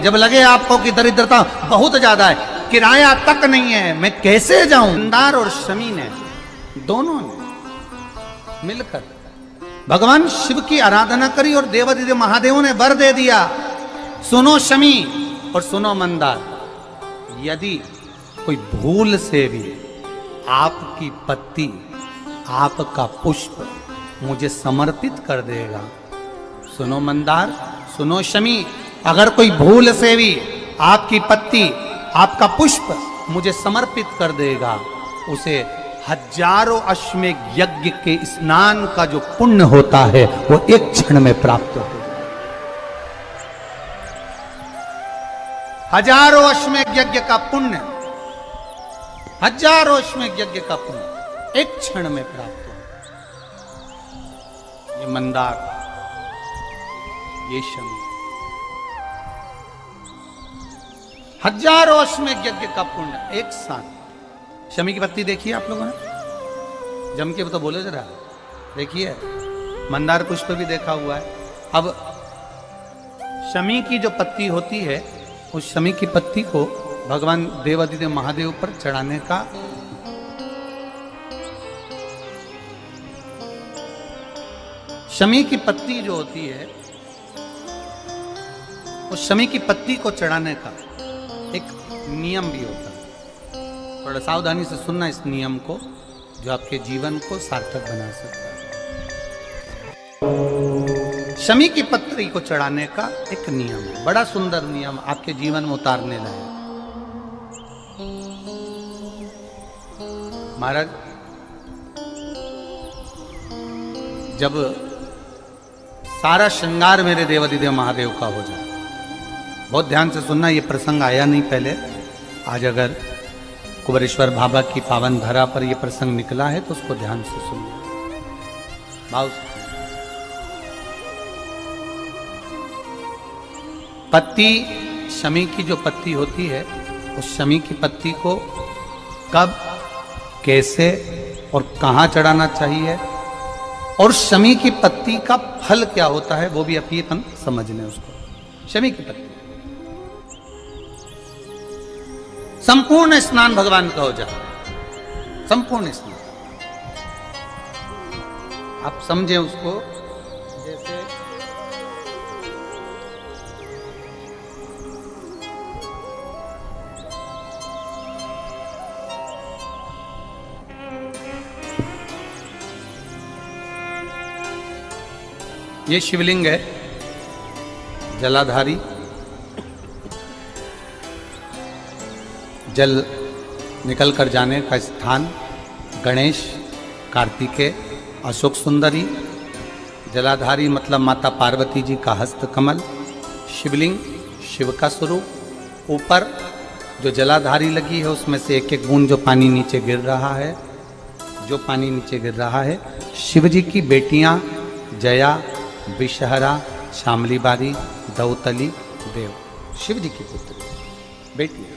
जब लगे आपको कि दरिद्रता बहुत ज्यादा है, किराया तक नहीं है, मैं कैसे जाऊं, मंदार और शमी ने दोनों ने मिलकर भगवान शिव की आराधना करी और देवादिदेव महादेव ने वर दे दिया। सुनो शमी और सुनो मंदार, यदि कोई भूल से भी आपकी पत्ती, आपका पुष्प मुझे समर्पित कर देगा, सुनो मंदार, सुनो शमी, अगर कोई भूल से भी आपकी पत्ती, आपका पुष्प मुझे समर्पित कर देगा, उसे हजारों अश्वमेध यज्ञ के स्नान का जो पुण्य होता है वो एक क्षण में प्राप्त होगा। हजारों अश्वमेध यज्ञ का पुण्य, हजारों अश्वमेध यज्ञ का पुण्य एक क्षण में प्राप्त होगा। ये मंदार, ये शमी, हजारों अश्वमेध यज्ञ का पुण्य एक साथ। शमी की पत्ती देखिए आप लोगों ने, जम के तो बोले जरा, देखिए मंदार पुष्प भी देखा हुआ है। अब शमी की जो पत्ती होती है, उस शमी की पत्ती को भगवान देवादिदेव महादेव पर चढ़ाने का शमी की पत्ती जो होती है, उस शमी की पत्ती को चढ़ाने का एक नियम भी होता है। थोड़ा सावधानी से सुनना इस नियम को, जो आपके जीवन को सार्थक बना सकता है। शमी की पत्री को चढ़ाने का एक नियम है, बड़ा सुंदर नियम, आपके जीवन में उतारने लायक। महाराज, जब सारा श्रृंगार मेरे देवादिदेव महादेव का हो जाए, बहुत ध्यान से सुनना, ये प्रसंग आया नहीं पहले, आज अगर कुबेरेश्वर बाबा की पावन धरा पर यह प्रसंग निकला है तो उसको ध्यान से सुनिए भाव से। पत्ती, शमी की जो पत्ती होती है, उस शमी की पत्ती को कब, कैसे और कहां चढ़ाना चाहिए, और शमी की पत्ती का फल क्या होता है, वो भी अपन समझ लें उसको। शमी की पत्ती, संपूर्ण स्नान भगवान का हो जाए, संपूर्ण स्नान, आप समझें उसको। जैसे ये शिवलिंग है, जलाधारी, जल निकल कर जाने का स्थान, गणेश, कार्तिकेय, अशोक सुंदरी, जलाधारी मतलब माता पार्वती जी का हस्त कमल, शिवलिंग, शिव का स्वरूप, ऊपर जो जलाधारी लगी है उसमें से एक एक बूंद जो पानी नीचे गिर रहा है, जो पानी नीचे गिर रहा है, शिव जी की बेटियां जया, विषहरा, शामली बारी, दौतली, देव, शिव जी की पुत्री बेटियां।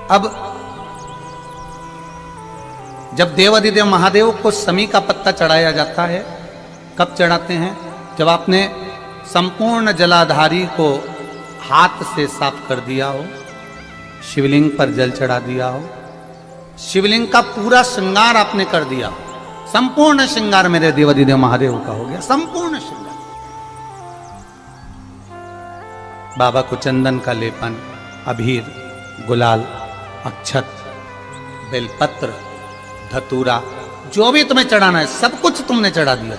अब जब देवादिदेव महादेव को शमी का पत्ता चढ़ाया जाता है, कब चढ़ाते हैं, जब आपने संपूर्ण जलाधारी को हाथ से साफ कर दिया हो, शिवलिंग पर जल चढ़ा दिया हो, शिवलिंग का पूरा श्रृंगार आपने कर दिया, संपूर्ण श्रृंगार मेरे देवादिदेव महादेव का हो गया, संपूर्ण श्रृंगार। बाबा को चंदन का लेपन, अबीर, गुलाल, अक्षत, बेलपत्र, धतूरा, जो भी तुम्हें चढ़ाना है सब कुछ तुमने चढ़ा दिया,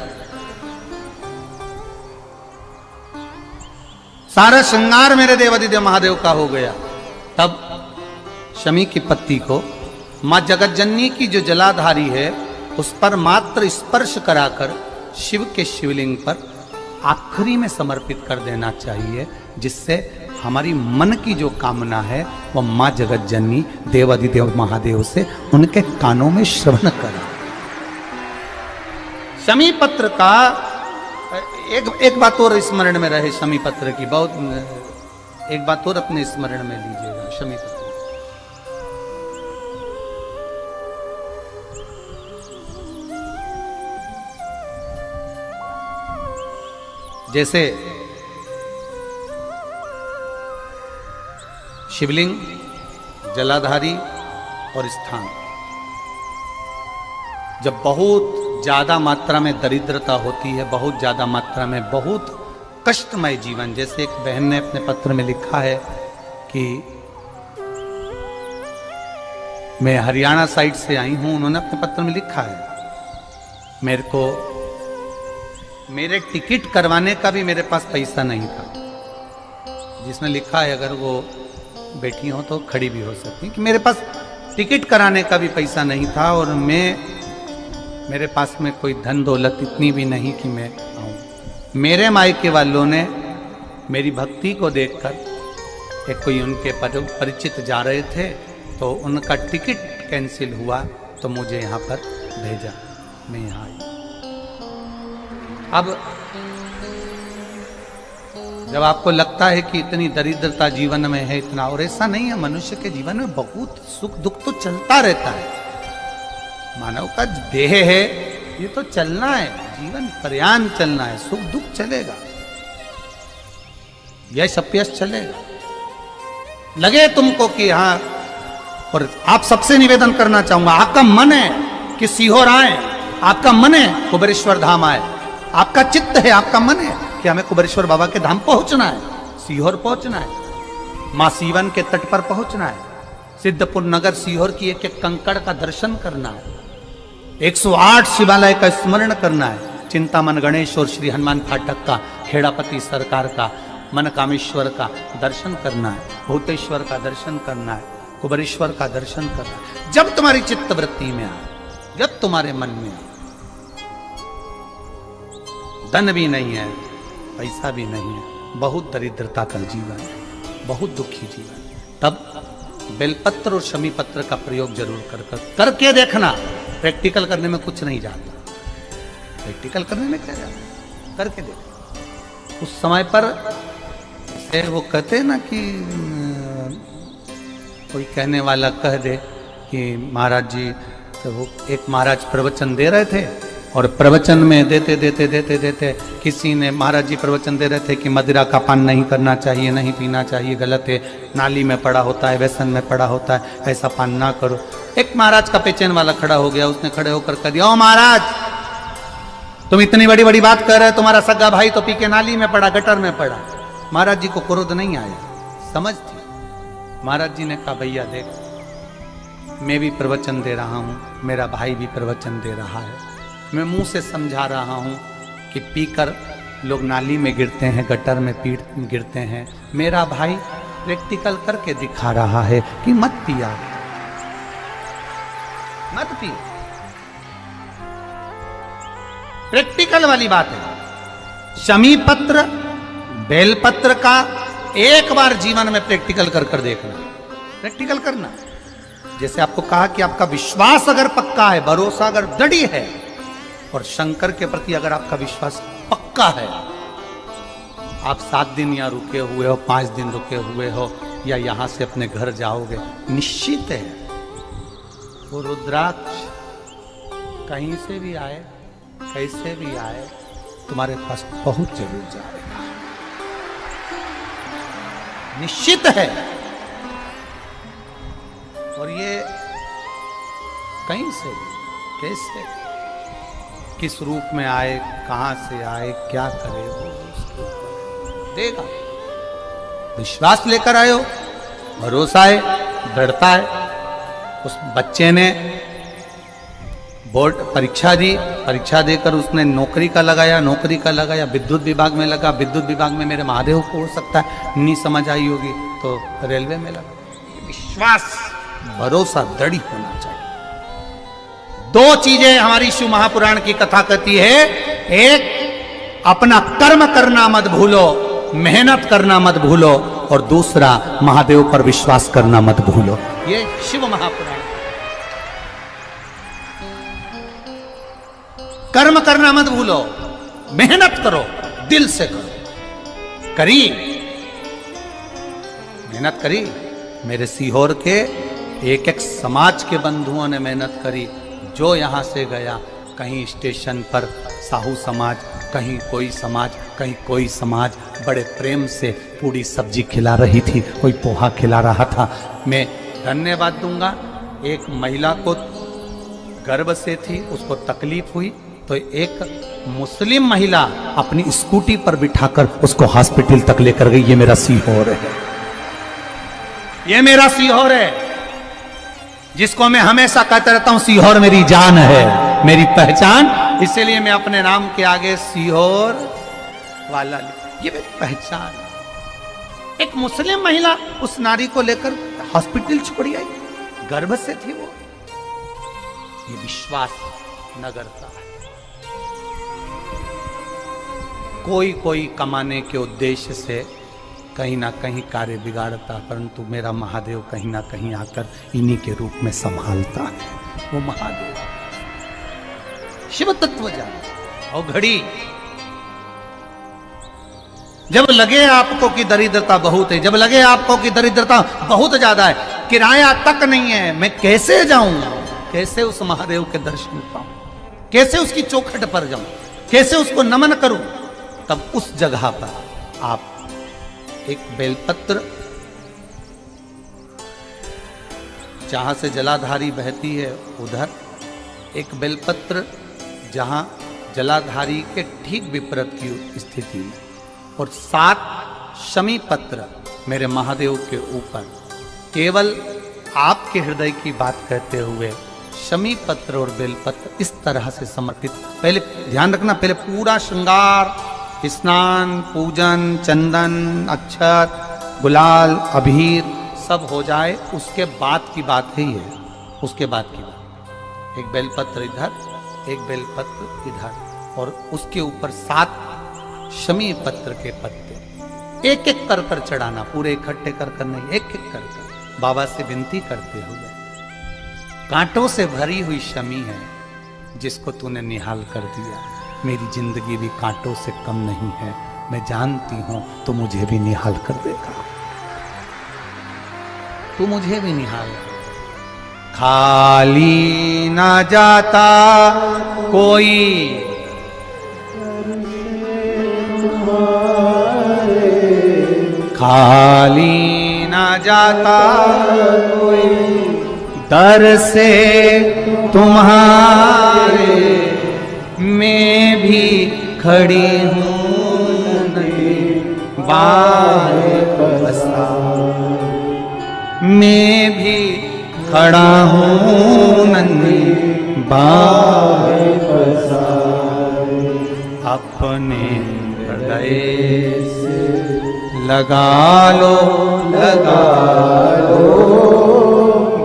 सारा श्रृंगार मेरे देवादिदेव महादेव का हो गया। तब शमी की पत्ती को मां जगत जननी की जो जलाधारी है उस पर मात्र स्पर्श कराकर शिव के शिवलिंग पर आखिरी में समर्पित कर देना चाहिए, जिससे हमारी मन की जो कामना है वह मां जगत जननी देवादिदेव महादेव से उनके कानों में श्रवण करा। शमी पत्र का एक बात और स्मरण में रहे, शमी पत्र की बहुत एक बात और अपने स्मरण में लीजिएगा। शमी पत्र जैसे शिवलिंग, जलाधारी और स्थान। जब बहुत ज्यादा मात्रा में दरिद्रता होती है, बहुत ज्यादा मात्रा में बहुत कष्टमय जीवन, जैसे एक बहन ने अपने पत्र में लिखा है कि मैं हरियाणा साइड से आई हूं, उन्होंने अपने पत्र में लिखा है मेरे को मेरे टिकट करवाने का भी मेरे पास पैसा नहीं था। जिसने लिखा है, अगर वो बेटी हो तो खड़ी भी हो सकती कि मेरे पास टिकट कराने का भी पैसा नहीं था और मेरे पास में कोई धन दौलत इतनी भी नहीं कि मैं आऊँ। मेरे मायके वालों ने मेरी भक्ति को देखकर, एक कोई उनके परिचित जा रहे थे तो उनका टिकट कैंसिल हुआ तो मुझे यहाँ पर भेजा, मैं यहाँ आई। अब जब आपको लगता है कि इतनी दरिद्रता जीवन में है, इतना, और ऐसा नहीं है, मनुष्य के जीवन में बहुत सुख दुख तो चलता रहता है। मानव का देह है, ये तो चलना है, जीवन पर्यान चलना है, सुख दुख चलेगा, यश अपयश चलेगा। लगे तुमको कि हाँ, और आप सबसे निवेदन करना चाहूंगा, आपका मन है कि सीहोर आए, आपका मन है कुबेरेश्वर धाम आए, आपका चित्त है, आपका मन है कि हमें कुबेरेश्वर बाबा के धाम पहुंचना है, सीहोर पहुंचना है, मां सीवन के तट पर पहुंचना है, सिद्धपुर नगर सीहोर की एक एक कंकड़ का दर्शन करना है, 108 शिवालय का स्मरण करना है, चिंतामन गणेश और श्री हनुमान फाटक का, खेड़ापति सरकार का, मनकामेश्वर का दर्शन करना है, भूतेश्वर का दर्शन करना है, कुबेरेश्वर का दर्शन करना है। जब तुम्हारी चित्त वृत्ति में आए, जब तुम्हारे मन में आए, धन भी नहीं है, पैसा भी नहीं है, बहुत दरिद्रता का जीवन है, बहुत दुखी जीवन, तब बेलपत्र और शमी पत्र का प्रयोग जरूर करके देखना। प्रैक्टिकल करने में कुछ नहीं जाता, प्रैक्टिकल करने में क्या जाता, करके देखो। उस समय पर वो कहते हैं ना कि कोई कहने वाला कह दे कि महाराज जी, तो वो एक महाराज प्रवचन दे रहे थे और प्रवचन में देते देते देते देते किसी ने, महाराज जी प्रवचन दे रहे थे कि मदिरा का पान नहीं करना चाहिए, नहीं पीना चाहिए, गलत है, नाली में पड़ा होता है, व्यसन में पड़ा होता है, ऐसा पान ना करो। एक महाराज का पेचेन वाला खड़ा हो गया, उसने खड़े होकर कह दिया, ओ महाराज, तुम इतनी बड़ी बड़ी बात कर रहे हो, तुम्हारा सगा भाई तो पी के नाली में पड़ा, गटर में पड़ा। महाराज जी को क्रोध नहीं आया, समझ थी। महाराज जी ने कहा, भैया देख, मैं भी प्रवचन दे रहा हूँ, मेरा भाई भी प्रवचन दे रहा है, मैं मुंह से समझा रहा हूँ कि पीकर लोग नाली में गिरते हैं, गटर में गिरते हैं, मेरा भाई प्रैक्टिकल करके दिखा रहा है कि मत पिया, मत पी। प्रैक्टिकल वाली बात है। शमी पत्र, बेलपत्र का एक बार जीवन में प्रैक्टिकल कर देखना, प्रैक्टिकल करना। जैसे आपको कहा कि आपका विश्वास अगर पक्का है, भरोसा अगर दृढ़ है, और शंकर के प्रति अगर आपका विश्वास पक्का है, आप 7 दिन यहाँ रुके हुए हो, 5 दिन रुके हुए हो, या यहां से अपने घर जाओगे, निश्चित है वो रुद्राक्ष कहीं से भी आए, कैसे भी आए, तुम्हारे पास पहुंच जरूर जाएगा, निश्चित है। और ये कहीं से, कैसे, किस रूप में आए, कहां से आए, क्या करे, वो देगा। विश्वास लेकर आए हो, भरोसा है, दृढ़ता है। उस बच्चे ने बोर्ड परीक्षा दी, परीक्षा देकर उसने नौकरी का लगाया, विद्युत विभाग में लगा, विद्युत विभाग में मेरे महादेव को हो सकता है नहीं समझ आई होगी तो रेलवे में लगा। विश्वास, भरोसा दृढ़ होना चाहिए। 2 चीजें हमारी शिव महापुराण की कथा कहती है, एक अपना कर्म करना मत भूलो, मेहनत करना मत भूलो, और दूसरा महादेव पर विश्वास करना मत भूलो। ये शिव महापुराण। कर्म करना मत भूलो, मेहनत करो, दिल से करो। करी, मेहनत करी। मेरे सीहोर के एक एक समाज के बंधुओं ने मेहनत करी। जो यहां से गया, कहीं स्टेशन पर साहू समाज, कहीं कोई समाज बड़े प्रेम से पूरी सब्जी खिला रही थी, कोई पोहा खिला रहा था। मैं धन्यवाद दूंगा, एक महिला को गर्भ से थी, उसको तकलीफ हुई तो एक मुस्लिम महिला अपनी स्कूटी पर बिठाकर उसको हॉस्पिटल तक लेकर गई। ये मेरा सीहोर है, ये मेरा सीहोर है, जिसको मैं हमेशा कहता रहता हूं सीहोर मेरी जान है, मेरी पहचान। इसीलिए मैं अपने नाम के आगे सीहोर वाला, ये मेरी पहचान। एक मुस्लिम महिला उस नारी को लेकर हॉस्पिटल छोड़ी आई, गर्भ से थी वो। ये विश्वास नगर का है। कोई कमाने के उद्देश्य से कहीं ना कहीं कार्य बिगाड़ता, परंतु मेरा महादेव कहीं ना कहीं आकर इन्हीं के रूप में संभालता है। वो महादेव शिव तत्व जान। और घड़ी जब लगे आपको कि दरिद्रता बहुत है, जब लगे आपको कि दरिद्रता बहुत ज्यादा है, किराया तक नहीं है, मैं कैसे जाऊं, कैसे उस महादेव के दर्शन पाऊं, कैसे उसकी चौखट पर जाऊं, कैसे उसको नमन करूं, तब उस जगह पर आप एक बेलपत्र, जहां से जलाधारी बहती है उधर एक बेलपत्र, जहां जलाधारी के ठीक विपरीत की स्थिति में, और 7 शमी पत्र मेरे महादेव के ऊपर, केवल आपके हृदय की बात कहते हुए शमी पत्र और बेलपत्र इस तरह से समर्पित। पहले ध्यान रखना, पहले पूरा श्रृंगार, स्नान, पूजन, चंदन, अक्षत, गुलाल, अबीर सब हो जाए, उसके बाद की बात ही है, उसके बाद की बात। एक बेलपत्र इधर, एक बेलपत्र इधर, और उसके ऊपर 7 शमी पत्र के पत्ते एक एक कर कर चढ़ाना, पूरे इकट्ठे कर कर नहीं, एक एक कर कर बाबा से विनती करते हुए। कांटों से भरी हुई शमी है जिसको तूने निहाल कर दिया, मेरी जिंदगी भी कांटों से कम नहीं है, मैं जानती हूं तो मुझे भी निहाल कर देगा, तू मुझे भी निहाल कर देगा। खाली ना जाता कोई खाली ना जाता कोई, दर से तुम्हारे मैं भी खड़ी हूँ बसा, मैं भी खड़ा हूँ नन्ही बसा, अपने हृदय से लगा लो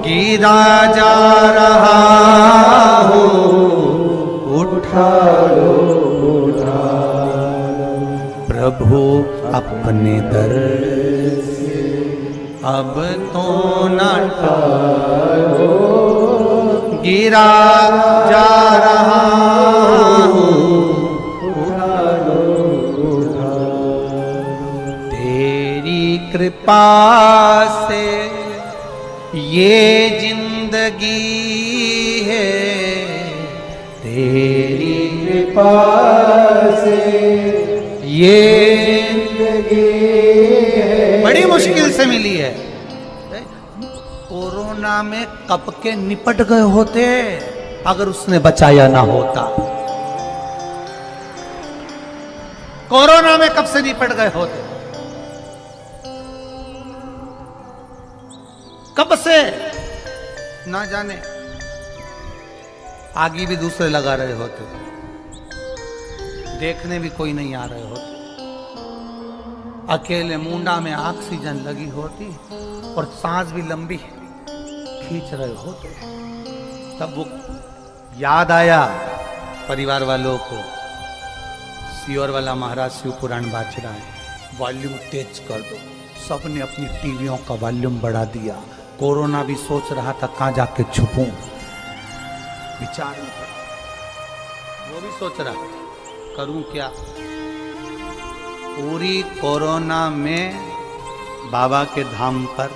गिरा जा रहा हो, उठा लो प्रभु अपने दर से, अब तो न टालो, गिरा जा रहा हो, उठा लो तेरी कृपा से ये जिंदगी है, तेरी कृपा से ये जिंदगी है। बड़ी मुश्किल से मिली है। कोरोना में कब के निपट गए होते अगर उसने बचाया ना होता। कोरोना में कब से निपट गए होते, कब से ना जाने, आगे भी दूसरे लगा रहे होते, देखने भी कोई नहीं आ रहे होते, अकेले मुंडा में ऑक्सीजन लगी होती और सांस भी लंबी खींच रहे होते। तब वो याद आया परिवार वालों को, सीहोर वाला महाराज शिव पुराण बाज रहा है, वॉल्यूम तेज कर दो। सबने अपनी टीवियों का वॉल्यूम बढ़ा दिया। कोरोना भी सोच रहा था कहां जाके छुपूं, विचार में पड़ा, वो भी सोच रहा करूं क्या। पूरी कोरोना में बाबा के धाम पर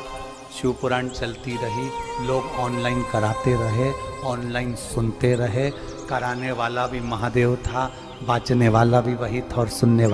शिव पुराण चलती रही, लोग ऑनलाइन कराते रहे, ऑनलाइन सुनते रहे, कराने वाला भी महादेव था, बाचने वाला भी वही था और सुनने वाला